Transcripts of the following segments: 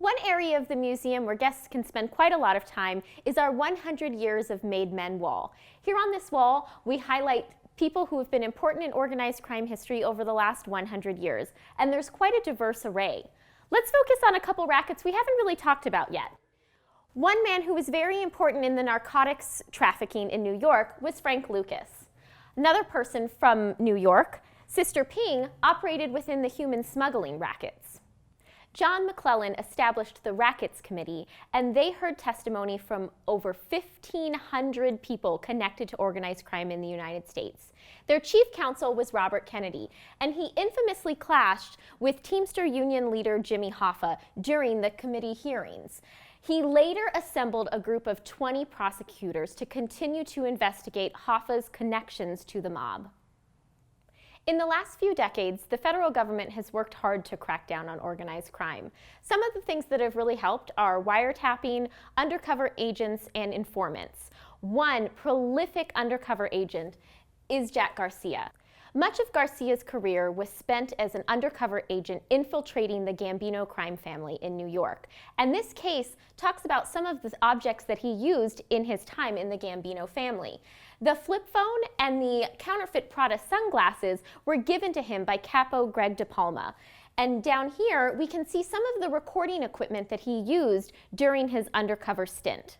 One area of the museum where guests can spend quite a lot of time is our 100 Years of Made Men wall. Here on this wall, we highlight people who have been important in organized crime history over the last 100 years, and there's quite a diverse array. Let's focus on a couple rackets we haven't really talked about yet. One man who was very important in the narcotics trafficking in New York was Frank Lucas. Another person from New York, Sister Ping, operated within the human smuggling rackets. John McClellan established the Rackets Committee, and they heard testimony from over 1,500 people connected to organized crime in the United States. Their chief counsel was Robert Kennedy, and he infamously clashed with Teamster Union leader Jimmy Hoffa during the committee hearings. He later assembled a group of 20 prosecutors to continue to investigate Hoffa's connections to the mob. In the last few decades, the federal government has worked hard to crack down on organized crime. Some of the things that have really helped are wiretapping, undercover agents, and informants. One prolific undercover agent is Jack Garcia. Much of Garcia's career was spent as an undercover agent infiltrating the Gambino crime family in New York. And this case talks about some of the objects that he used in his time in the Gambino family. The flip phone and the counterfeit Prada sunglasses were given to him by Capo Greg De Palma. And down here, we can see some of the recording equipment that he used during his undercover stint.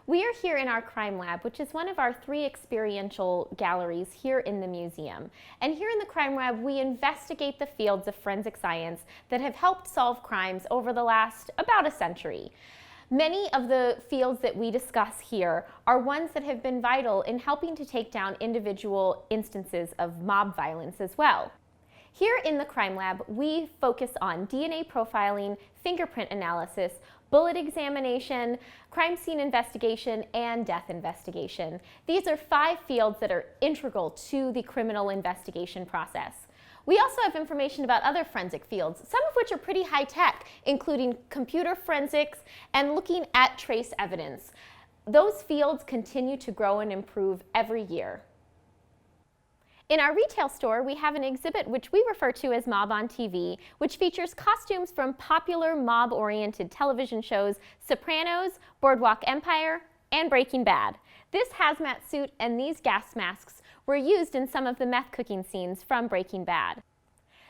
We are here in our crime lab, which is one of our 3 experiential galleries here in the museum. And here in the crime lab, we investigate the fields of forensic science that have helped solve crimes over the last about a century. Many of the fields that we discuss here are ones that have been vital in helping to take down individual instances of mob violence as well. Here in the crime lab, we focus on DNA profiling, fingerprint analysis, bullet examination, crime scene investigation, and death investigation. These are 5 fields that are integral to the criminal investigation process. We also have information about other forensic fields, some of which are pretty high tech, including computer forensics and looking at trace evidence. Those fields continue to grow and improve every year. In our retail store, we have an exhibit which we refer to as Mob on TV, which features costumes from popular mob-oriented television shows Sopranos, Boardwalk Empire, and Breaking Bad. This hazmat suit and these gas masks were used in some of the meth cooking scenes from Breaking Bad.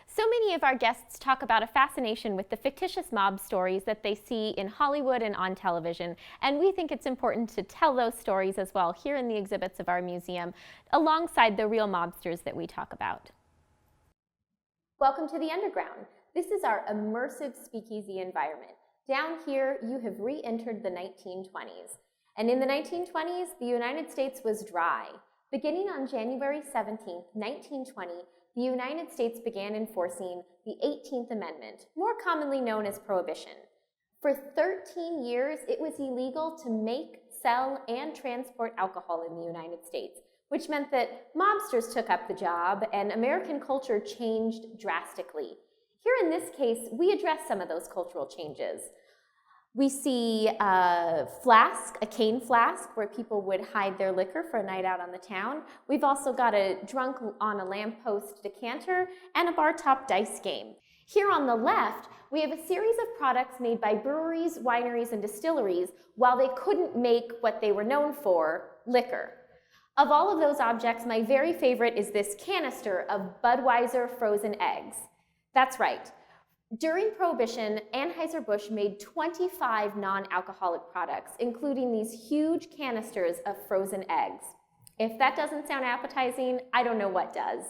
So many of our guests talk about a fascination with the fictitious mob stories that they see in Hollywood and on television, and we think it's important to tell those stories as well here in the exhibits of our museum, alongside the real mobsters that we talk about. Welcome to the Underground. This is our immersive speakeasy environment. Down here, you have re-entered the 1920s. And in the 1920s, the United States was dry. Beginning on January 17, 1920, the United States began enforcing the 18th Amendment, more commonly known as Prohibition. For 13 years, it was illegal to make, sell, and transport alcohol in the United States, which meant that mobsters took up the job and American culture changed drastically. Here in this case, we address some of those cultural changes. We see a flask, a cane flask, where people would hide their liquor for a night out on the town. We've also got a drunk on a lamppost decanter and a bar top dice game. Here on the left, we have a series of products made by breweries, wineries, and distilleries while they couldn't make what they were known for, liquor. Of all of those objects, my very favorite is this canister of Budweiser frozen eggs. That's right. During Prohibition, Anheuser-Busch made 25 non-alcoholic products, including these huge canisters of frozen eggs. If that doesn't sound appetizing, I don't know what does.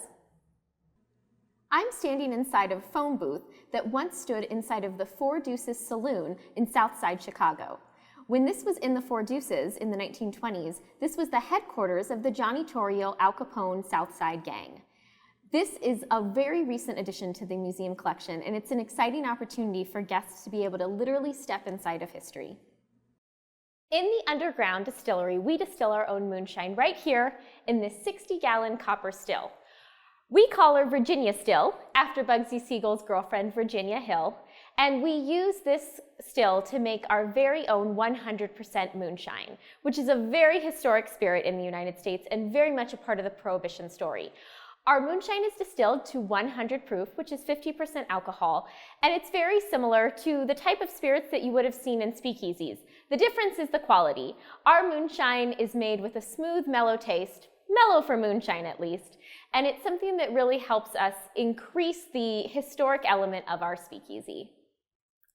I'm standing inside a phone booth that once stood inside of the Four Deuces Saloon in Southside Chicago. When this was in the Four Deuces in the 1920s, this was the headquarters of the Johnny Torrio Al Capone Southside Gang. This is a very recent addition to the museum collection, and it's an exciting opportunity for guests to be able to literally step inside of history. In the underground distillery, we distill our own moonshine right here in this 60-gallon copper still. We call her Virginia Still, after Bugsy Siegel's girlfriend, Virginia Hill, and we use this still to make our very own 100% moonshine, which is a very historic spirit in the United States and very much a part of the Prohibition story. Our moonshine is distilled to 100 proof, which is 50% alcohol, and it's very similar to the type of spirits that you would have seen in speakeasies. The difference is the quality. Our moonshine is made with a smooth, mellow taste, mellow for moonshine at least, and it's something that really helps us increase the historic element of our speakeasy.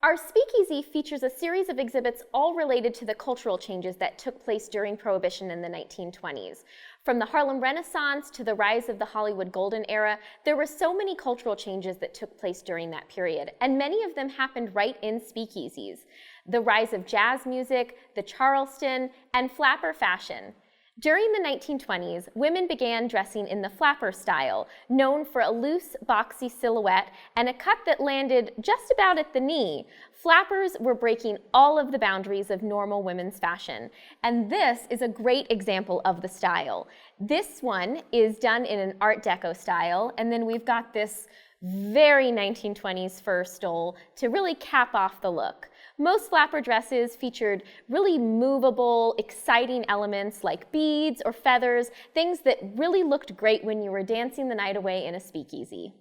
Our speakeasy features a series of exhibits all related to the cultural changes that took place during Prohibition in the 1920s. From the Harlem Renaissance to the rise of the Hollywood Golden Era, there were so many cultural changes that took place during that period, and many of them happened right in speakeasies. The rise of jazz music, the Charleston, and flapper fashion. During the 1920s, women began dressing in the flapper style, known for a loose, boxy silhouette and a cut that landed just about at the knee. Flappers were breaking all of the boundaries of normal women's fashion, and this is a great example of the style. This one is done in an Art Deco style, and then we've got this very 1920s fur stole to really cap off the look. Most flapper dresses featured really movable, exciting elements like beads or feathers, things that really looked great when you were dancing the night away in a speakeasy.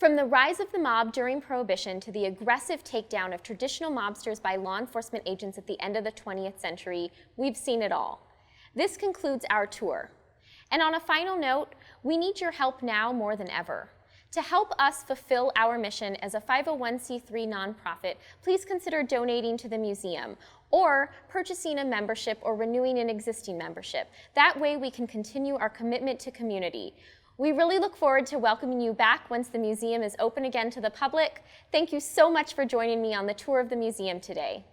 From the rise of the mob during Prohibition to the aggressive takedown of traditional mobsters by law enforcement agents at the end of the 20th century, we've seen it all. This concludes our tour. And on a final note, we need your help now more than ever. To help us fulfill our mission as a 501c3 nonprofit, please consider donating to the museum or purchasing a membership or renewing an existing membership. That way we can continue our commitment to community. We really look forward to welcoming you back once the museum is open again to the public. Thank you so much for joining me on the tour of the museum today.